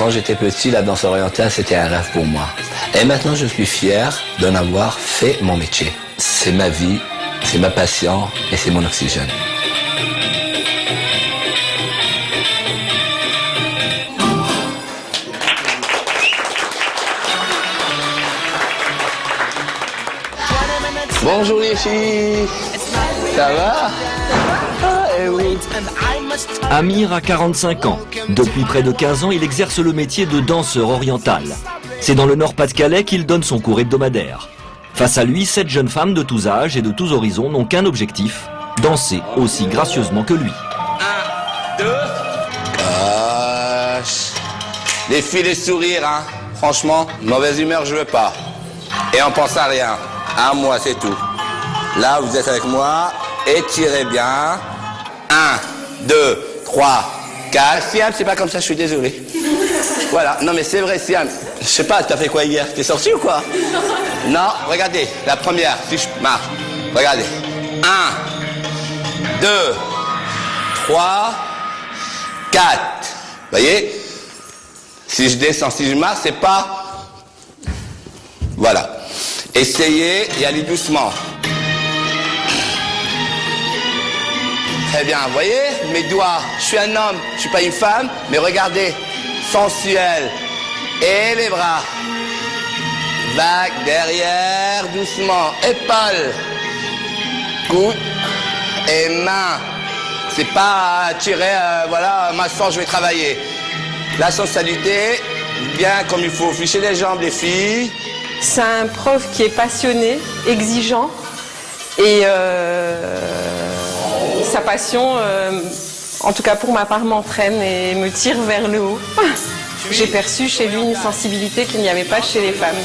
quand j'étais petit, la danse orientale, c'était un rêve pour moi. Et maintenant, je suis fier d'en avoir fait mon métier. C'est ma vie, c'est ma passion et c'est mon oxygène. Bonjour les filles, ça va? Ah, eh oui. Amir a 45 ans. Depuis près de 15 ans, il exerce le métier de danseur oriental. C'est dans le Nord-Pas-de-Calais qu'il donne son cours hebdomadaire. Face à lui, 7 jeunes femmes de tous âges et de tous horizons n'ont qu'un objectif, danser aussi gracieusement que lui. 1, 2... Les filles, les sourires, hein. Franchement, mauvaise humeur, je veux pas. Et on pense à rien. À moi, c'est tout. Là, vous êtes avec moi. Étirez bien. 1, 2, 3, 4. Siam, c'est pas comme ça, je suis désolé. Voilà. Non, mais c'est vrai, Siam. Je sais pas, t'as fait quoi hier? T'es sorti ou quoi? Non, regardez. La première, si je marche. Regardez. 1, 2, 3, 4. Voyez? Si je descends, si je marche, c'est pas... Voilà. Essayez et allez doucement. Très bien, vous voyez, mes doigts, je suis un homme, je suis pas une femme, mais regardez, sensuel. Et les bras. Vague derrière, doucement. Épaules. Coude et main. C'est pas tirer, voilà, maintenant je vais travailler. La sensualité, bien comme il faut. Fichez les jambes, les filles. C'est un prof qui est passionné, exigeant et sa passion, en tout cas pour ma part, m'entraîne et me tire vers le haut. J'ai perçu chez lui une sensibilité qu'il n'y avait pas chez les femmes.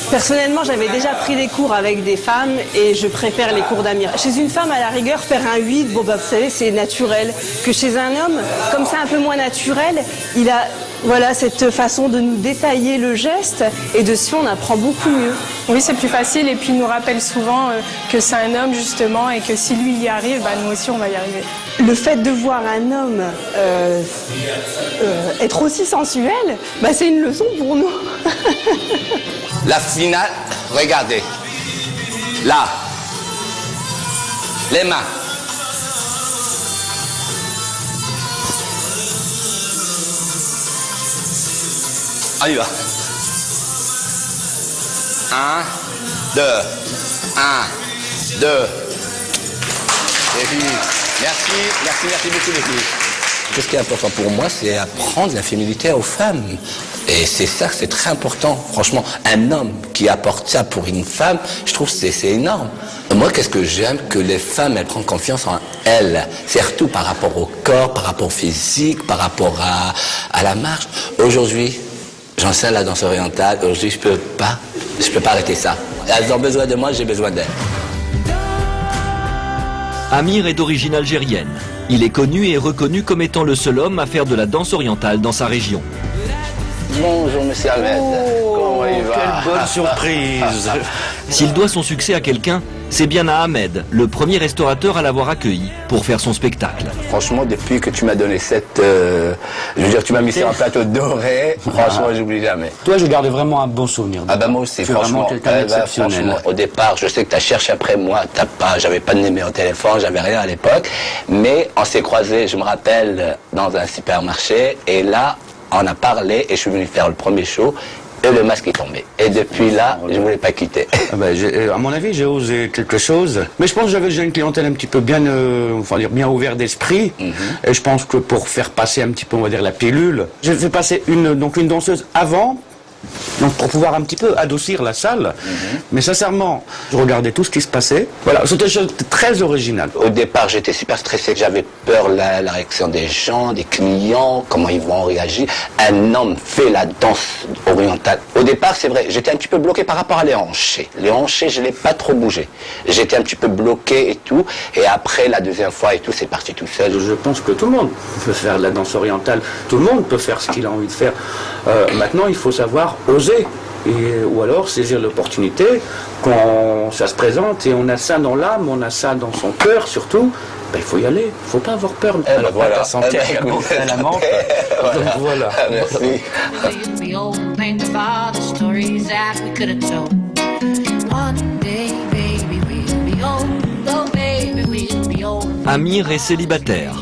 Personnellement, j'avais déjà pris des cours avec des femmes et je préfère les cours d'Amir. Chez une femme, à la rigueur, faire un 8, bon bah vous savez, c'est naturel. Que chez un homme, comme c'est un peu moins naturel, il a voilà cette façon de nous détailler le geste et dessus on apprend beaucoup mieux. Oui, c'est plus facile et puis il nous rappelle souvent que c'est un homme justement et que si lui il y arrive, bah, nous aussi on va y arriver. Le fait de voir un homme être aussi sensuel, bah, c'est une leçon pour nous. La finale, regardez. Là. Les mains. On y va. 1, 2, 1, 2. Les filles, merci beaucoup les filles. Ce qui est important pour moi, c'est apprendre la féminité aux femmes. Et c'est ça, c'est très important. Franchement, un homme qui apporte ça pour une femme, je trouve que c'est énorme. Moi, qu'est-ce que j'aime? Que les femmes, elles prennent confiance en elles. Surtout par rapport au corps, par rapport au physique, par rapport à la marche. Aujourd'hui, j'enseigne la danse orientale. Aujourd'hui, je peux pas arrêter ça. Elles ont besoin de moi, j'ai besoin d'elles. Amir est d'origine algérienne. Il est connu et reconnu comme étant le seul homme à faire de la danse orientale dans sa région. Bonjour, monsieur Ahmed. Comment il va? Quelle bonne surprise. S'il doit son succès à quelqu'un, c'est bien à Ahmed, le premier restaurateur à l'avoir accueilli pour faire son spectacle. Franchement, depuis que tu m'as donné je veux dire, tu m'as mis sur un plateau doré, franchement, j'oublie jamais. Toi, je garde vraiment un bon souvenir. Ah bah moi aussi, tu es franchement. vraiment quelqu'un d'exceptionnel. Au départ, je sais que tu as cherché après moi, j'avais pas de numéro de téléphone, j'avais rien à l'époque, mais on s'est croisés, je me rappelle, dans un supermarché, et là, on a parlé, et je suis venu faire le premier show, et le masque est tombé. Et depuis là, je ne voulais pas quitter. Ah ben, à mon avis, j'ai osé quelque chose. Mais je pense que j'avais déjà une clientèle un petit peu bien, bien ouverte d'esprit. Et je pense que pour faire passer un petit peu, on va dire, la pilule, j'ai fait passer une danseuse avant. Donc pour pouvoir un petit peu adoucir la salle, mais sincèrement, je regardais tout ce qui se passait. Voilà, c'était chose très original. Au départ, j'étais super stressé, j'avais peur de la réaction des gens, des clients, comment ils vont réagir. Un homme fait la danse orientale. Au départ, c'est vrai, j'étais un petit peu bloqué par rapport à les hanchés. Les hanchés, je l'ai pas trop bougé. J'étais un petit peu bloqué et tout. Et après, la deuxième fois et tout, c'est parti tout seul. Je pense que tout le monde peut faire la danse orientale. Tout le monde peut faire ce qu'il a envie de faire. Maintenant, il faut savoir oser. ou alors saisir l'opportunité quand ça se présente et on a ça dans l'âme, on a ça dans son cœur surtout. Ben, il faut y aller, il ne faut pas avoir peur. Voilà. Ta santé également, à la menthe. Donc voilà. Merci. Amir est célibataire.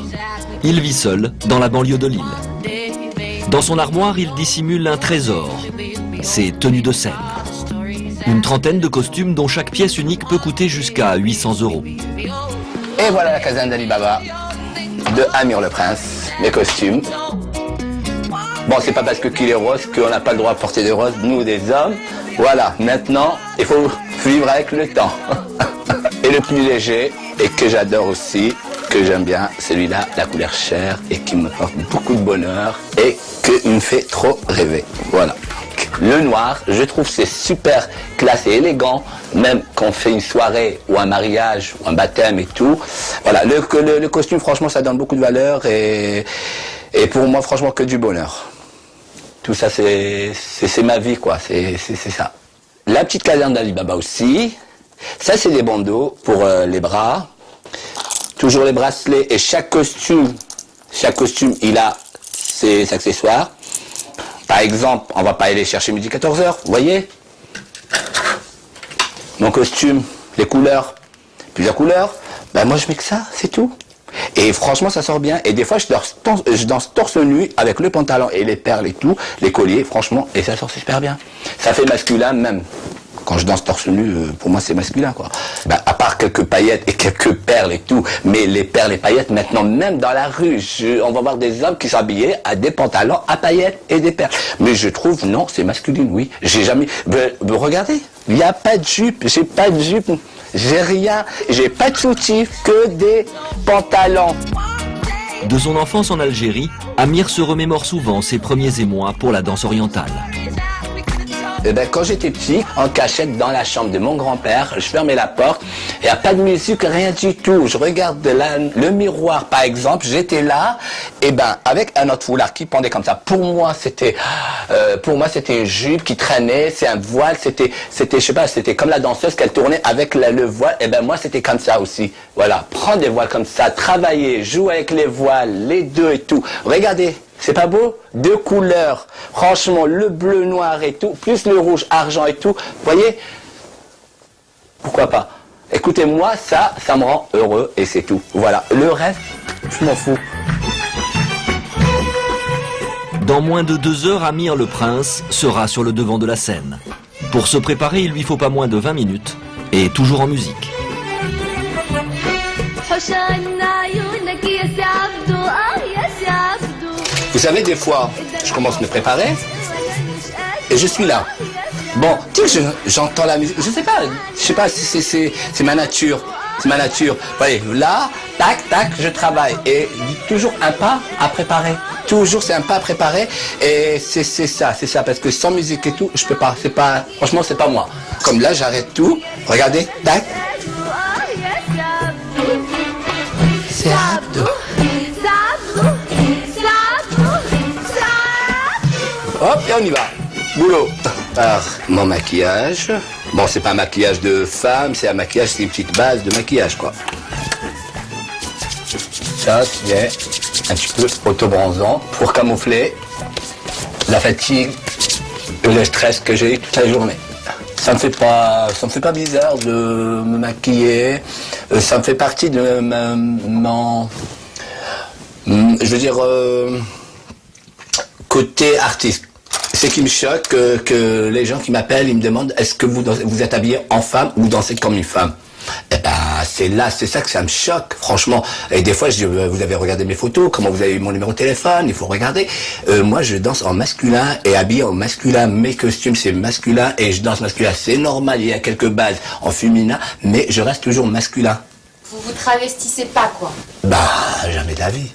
Il vit seul dans la banlieue de Lille. Dans son armoire, il dissimule un trésor, ses tenues de scène. Une trentaine de costumes dont chaque pièce unique peut coûter jusqu'à 800 €. Et voilà la caserne d'Ali Baba de Amir le Prince, mes costumes. Bon, c'est pas parce qu'il est rose qu'on n'a pas le droit de porter des roses, nous des hommes. Voilà, maintenant, il faut vivre avec le temps. Et le plus léger, et que j'adore aussi, que j'aime bien, celui-là, la couleur chair, et qui me porte beaucoup de bonheur, et qui me fait trop rêver. Voilà. Le noir, je trouve c'est super classe et élégant, même quand on fait une soirée ou un mariage ou un baptême et tout. Voilà, le costume, franchement, ça donne beaucoup de valeur et pour moi, franchement, que du bonheur. Tout ça, c'est ma vie, quoi, c'est ça. La petite caserne d'Ali Baba aussi, ça c'est des bandeaux pour les bras, toujours les bracelets et chaque costume, il a ses accessoires. Par exemple, on va pas aller chercher midi 14h, vous voyez? Mon costume, les couleurs, plusieurs couleurs, ben moi je mets que ça, c'est tout. Et franchement ça sort bien, et des fois je danse torse nu avec le pantalon et les perles et tout, les colliers, franchement, et ça sort super bien. Ça fait masculin même. Quand je danse torse nu, pour moi c'est masculin quoi. Ben, à part quelques paillettes et quelques perles et tout, mais les perles et paillettes maintenant même dans la rue, on va voir des hommes qui sont habillés à des pantalons à paillettes et des perles. Mais je trouve non, c'est masculin, oui. J'ai jamais. Regardez, il n'y a pas de jupe, j'ai pas de jupe, j'ai rien, j'ai pas de soutif, que des pantalons. De son enfance en Algérie, Amir se remémore souvent ses premiers émois pour la danse orientale. Eh ben, quand j'étais petit, en cachette dans la chambre de mon grand-père, je fermais la porte, il n'y a pas de musique, rien du tout. Je regarde le miroir, par exemple, j'étais là, et ben, avec un autre foulard qui pendait comme ça. Pour moi, c'était une jupe qui traînait, c'est un voile, c'était, je sais pas, c'était comme la danseuse qu'elle tournait avec le voile. Et ben, moi, c'était comme ça aussi. Voilà, prendre des voiles comme ça, travailler, jouer avec les voiles, les deux et tout. Regardez. C'est pas beau? Deux couleurs. Franchement, le bleu noir et tout, plus le rouge argent et tout. Vous voyez? Pourquoi pas? Écoutez-moi, ça me rend heureux et c'est tout. Voilà. Le reste, je m'en fous. Dans moins de 2 heures, Amir le Prince sera sur le devant de la scène. Pour se préparer, il lui faut pas moins de 20 minutes et toujours en musique. Vous savez, des fois, je commence à me préparer et je suis là. Bon, j'entends la musique, je sais pas si c'est ma nature. C'est ma nature. Vous voyez, là, tac, tac, je travaille. Et toujours un pas à préparer. Toujours, c'est un pas à préparer. Et c'est ça, parce que sans musique et tout, je peux pas. Franchement, c'est pas moi. Comme là, j'arrête tout. Regardez, tac. C'est Abdou. Hop, et on y va. Boulot. Alors, mon maquillage. Bon, c'est pas un maquillage de femme, c'est un maquillage, c'est une petite base de maquillage, quoi. Ça, c'est un petit peu autobronzant pour camoufler la fatigue et le stress que j'ai eu toute la journée. Ça me fait pas bizarre de me maquiller. Ça me fait partie de côté artiste. Ce qui me choque, que les gens qui m'appellent, ils me demandent est-ce que vous êtes habillé en femme ou dansez comme une femme? Eh ben, c'est ça que ça me choque, franchement. Et des fois, je dis, vous avez regardé mes photos, comment vous avez eu mon numéro de téléphone, il faut regarder. Moi, je danse en masculin et habillé en masculin. Mes costumes, c'est masculin et je danse masculin. C'est normal, il y a quelques bases en féminin, mais je reste toujours masculin. Vous travestissez pas, quoi? Jamais de la vie.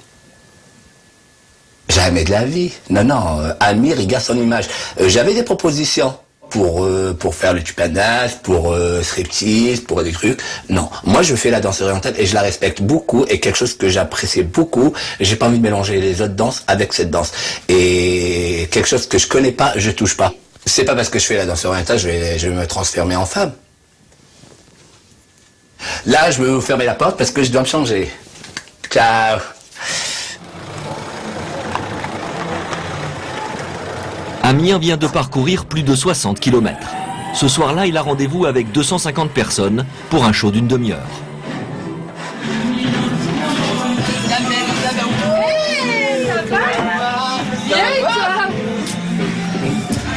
Jamais de la vie. Non, Amir, il garde son image. J'avais des propositions pour faire le tupanas, pour striptease, pour des trucs. Non, moi je fais la danse orientale et je la respecte beaucoup et quelque chose que j'apprécie beaucoup. J'ai pas envie de mélanger les autres danses avec cette danse. Et quelque chose que je connais pas, je touche pas. C'est pas parce que je fais la danse orientale, je vais me transformer en femme. Là, je vais vous fermer la porte parce que je dois me changer. Ciao. Amir vient de parcourir plus de 60 km. Ce soir-là, il a rendez-vous avec 250 personnes pour un show d'une demi-heure.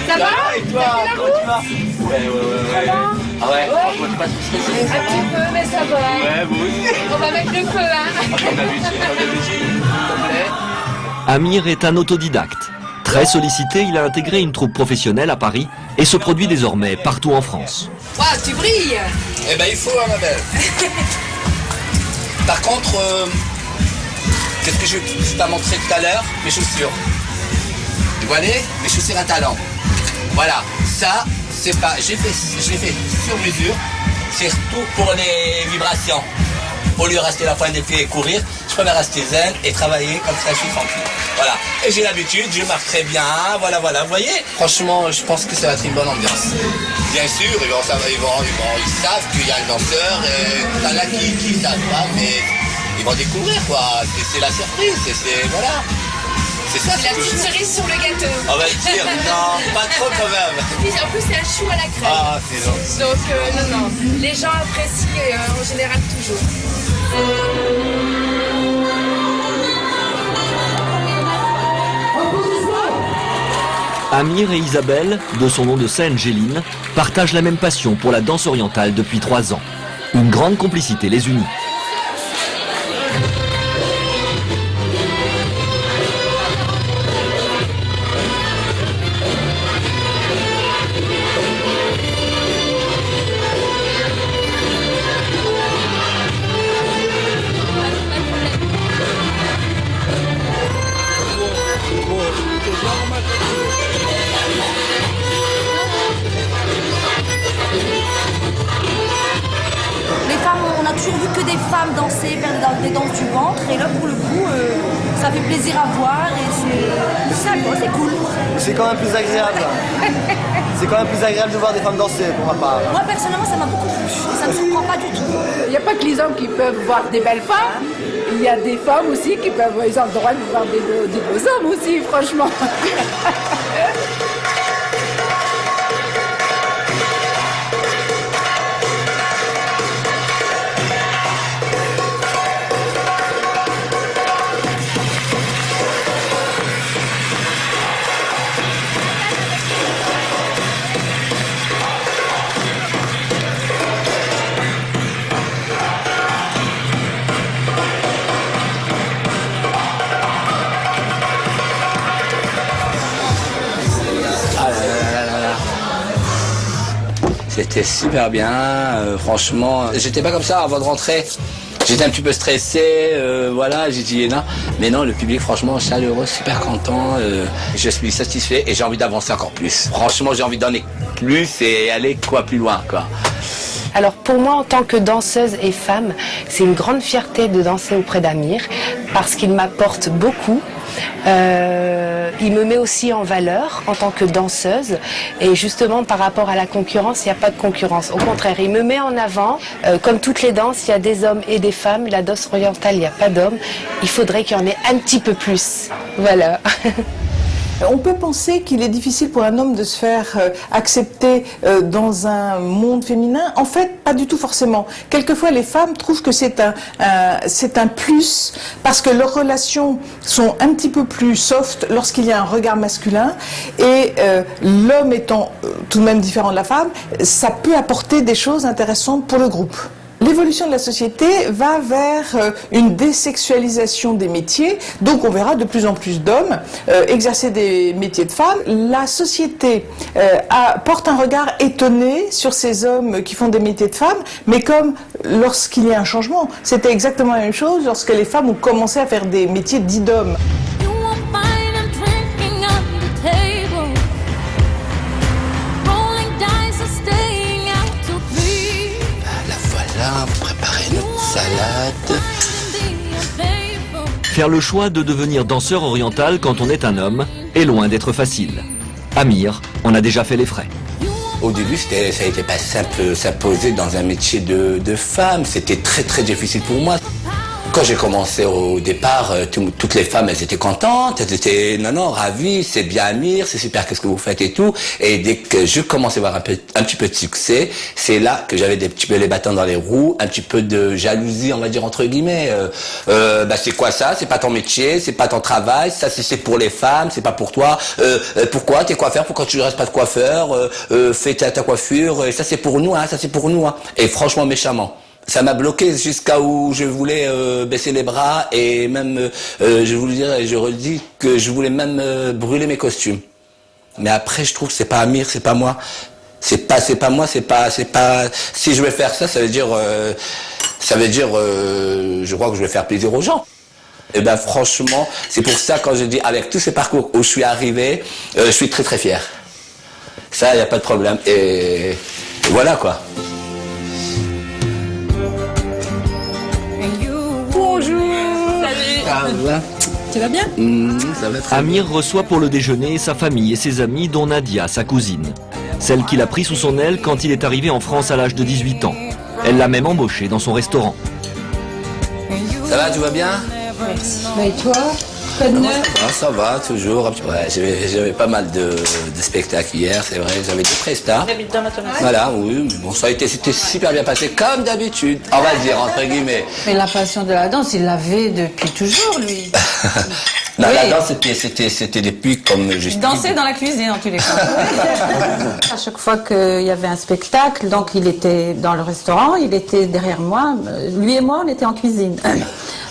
Ça va et toi? Comment tu vas? Ouais. Ah ouais, franchement, tu passes stressé? Un petit peu, mais ça va. Ouais, vous aussi. On va mettre le feu, hein. Comme d'habitude, s'il te plaît. Amir est un autodidacte. Très sollicité, il a intégré une troupe professionnelle à Paris et se produit désormais partout en France. Waouh, tu brilles. Eh ben, il faut, hein, ma belle. Par contre, qu'est-ce que je t'ai montré tout à l'heure? Mes chaussures. Vous voyez? Mes chaussures à talons. Voilà, ça, c'est pas... Je l'ai fait sur mesure, surtout pour les vibrations. Au lieu de rester la pointe des pieds et courir, je préfère rester zen et travailler comme ça, je suis tranquille. Voilà. Et j'ai l'habitude, je marche très bien, voilà, vous voyez. Franchement, je pense que ça va être une bonne ambiance. Bien sûr, ils savent qu'il y a un danseur, et t'en as qui savent pas, mais ils vont découvrir, quoi. C'est la surprise, voilà. C'est ça, La petite cerise sur le gâteau. On va le dire, non, pas trop quand même. En plus, c'est un chou à la crème. Ah, c'est gentil. Donc, non. Les gens apprécient en général toujours. Amir et Isabelle, de son nom de scène Géline, partagent la même passion pour la danse orientale depuis 3 ans. Une grande complicité les unit. Les femmes, on a toujours vu que des femmes danser, faire des danses du ventre, et là pour le coup, ça fait plaisir à voir et c'est cool. C'est quand même plus agréable. C'est quand même plus agréable de voir des femmes danser pour ma part. Moi personnellement, ça m'a beaucoup plu, ça ne me surprend pas du tout. Il n'y a pas que les hommes qui peuvent voir des belles femmes, il y a des femmes aussi qui peuvent, ils ont le droit de voir des beaux hommes aussi, franchement. C'était super bien, franchement. J'étais pas comme ça avant de rentrer. J'étais un petit peu stressé, voilà, j'ai dit non. Mais non, le public, franchement, chaleureux, super content. Je suis satisfait et j'ai envie d'avancer encore plus. Franchement, j'ai envie d'en donner plus et aller plus loin, quoi. Alors pour moi, en tant que danseuse et femme, c'est une grande fierté de danser auprès d'Amir parce qu'il m'apporte beaucoup. Il me met aussi en valeur en tant que danseuse et justement par rapport à la concurrence, il n'y a pas de concurrence. Au contraire, il me met en avant. Comme toutes les danses, il y a des hommes et des femmes. La danse orientale, il n'y a pas d'hommes. Il faudrait qu'il y en ait un petit peu plus. Voilà. On peut penser qu'il est difficile pour un homme de se faire accepter dans un monde féminin. En fait, pas du tout forcément. Quelquefois, les femmes trouvent que c'est un plus parce que leurs relations sont un petit peu plus soft lorsqu'il y a un regard masculin et l'homme étant tout de même différent de la femme, ça peut apporter des choses intéressantes pour le groupe. L'évolution de la société va vers une désexualisation des métiers, donc on verra de plus en plus d'hommes exercer des métiers de femmes. La société porte un regard étonné sur ces hommes qui font des métiers de femmes, mais comme lorsqu'il y a un changement, c'était exactement la même chose lorsque les femmes ont commencé à faire des métiers dits d'hommes. Préparer notre salade. Faire le choix de devenir danseur oriental quand on est un homme est loin d'être facile. Amir en a déjà fait les frais. Au début, ça n'était pas simple, s'imposer dans un métier de femme. C'était très très difficile pour moi. Quand j'ai commencé au départ, toutes les femmes, elles étaient contentes, elles étaient non, ravies, c'est bien Amir, c'est super, qu'est-ce que vous faites et tout. Et dès que je commençais à avoir un petit peu de succès, c'est là que j'avais des petits peu les bâtons dans les roues, un petit peu de jalousie, on va dire entre guillemets. C'est quoi ça? C'est pas ton métier, c'est pas ton travail, ça c'est pour les femmes, c'est pas pour toi. Pourquoi t'es coiffeur? Pourquoi tu restes pas de coiffeur? Fais ta coiffure, ça c'est pour nous, hein, ça c'est pour nous. Hein. Et franchement, méchamment. Ça m'a bloqué jusqu'à où je voulais baisser les bras et même, je vous le dirai, je redis que je voulais même brûler mes costumes. Mais après, je trouve que c'est pas Amir, c'est pas moi. C'est pas moi, c'est pas. Si je vais faire ça, ça veut dire, je crois que je vais faire plaisir aux gens. Et ben franchement, c'est pour ça quand je dis avec tous ces parcours où je suis arrivé, je suis très très fier. Ça, y a pas de problème. Et voilà quoi. Tu vas bien? Ça va très Amir reçoit pour le déjeuner sa famille et ses amis, dont Nadia, sa cousine. Celle qu'il a pris sous son aile quand il est arrivé en France à l'âge de 18 ans. Elle l'a même embauché dans son restaurant. Ça va, tu vas bien? Merci. Et toi? Pas de neuf? Ça va, toujours. Ouais, j'avais pas mal de spectacles hier, c'est vrai. J'avais des prestats. Voilà, oui. Bon, c'était super bien passé, comme d'habitude. On va le dire, entre guillemets. Mais la passion de la danse, il l'avait depuis toujours, lui. Non, oui. La danse, c'était depuis comme je Il dansait dans la cuisine, en tous les cas. À chaque fois qu'il y avait un spectacle, donc il était dans le restaurant, il était derrière moi. Lui et moi, on était en cuisine.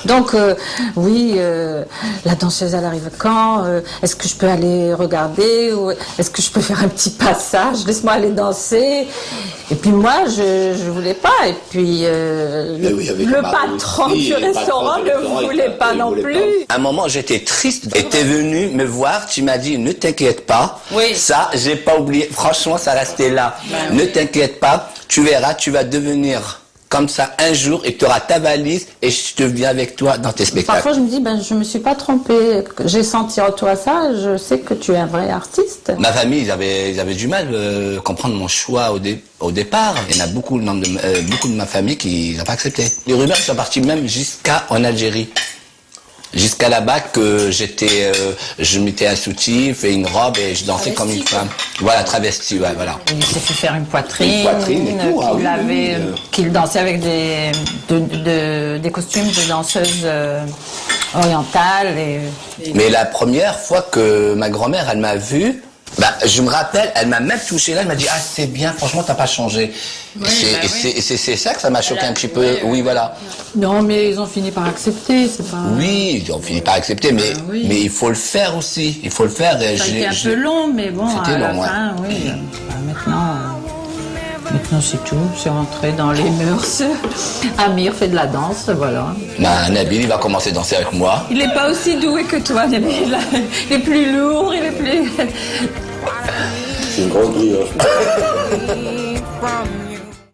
Donc, la danseuse, elle arrive quand? Est-ce que je peux aller regarder? Ou est-ce que je peux faire un petit passage? Laisse-moi aller danser. Et puis moi, je voulais pas. Et puis, le patron du restaurant ne voulait pas non plus. À un moment, j'étais triste. Et t'es venu me voir, tu m'as dit, ne t'inquiète pas. Oui. Ça, j'ai pas oublié. Franchement, ça restait là. Ne t'inquiète pas, tu verras, tu vas devenir comme ça un jour et tu auras ta valise et je te viens avec toi dans tes spectacles. Parfois je me dis, je me suis pas trompée, j'ai senti en toi ça, je sais que tu es un vrai artiste. Ma famille, ils avaient du mal à comprendre mon choix au départ. Il y en a beaucoup de ma famille qui n'ont pas accepté. Les rumeurs sont parties même jusqu'en Algérie. Jusqu'à là-bas que je mettais un soutif et une robe et je dansais comme une femme. Voilà, travesti, ouais, voilà. Il s'est fait faire une poitrine et tout, qu'il dansait avec des costumes de danseuses orientales. Mais la première fois que ma grand-mère, elle m'a vu, je me rappelle, elle m'a même touché là, elle m'a dit « Ah, c'est bien, franchement, t'as pas changé. » Et c'est ça que ça m'a choqué un petit peu. Oui, voilà. Non, mais ils ont fini par accepter, c'est pas... Oui, ils ont fini par accepter, mais il faut le faire aussi. Il faut le faire. Ça a été un peu long, mais bon, à la fin, oui. Maintenant, c'est tout. C'est rentré dans les mœurs. Amir fait de la danse, voilà. Nabil, il va commencer à danser avec moi. Il n'est pas aussi doué que toi, Nabil. Il est plus lourd, il est plus... C'est une grosse brioche.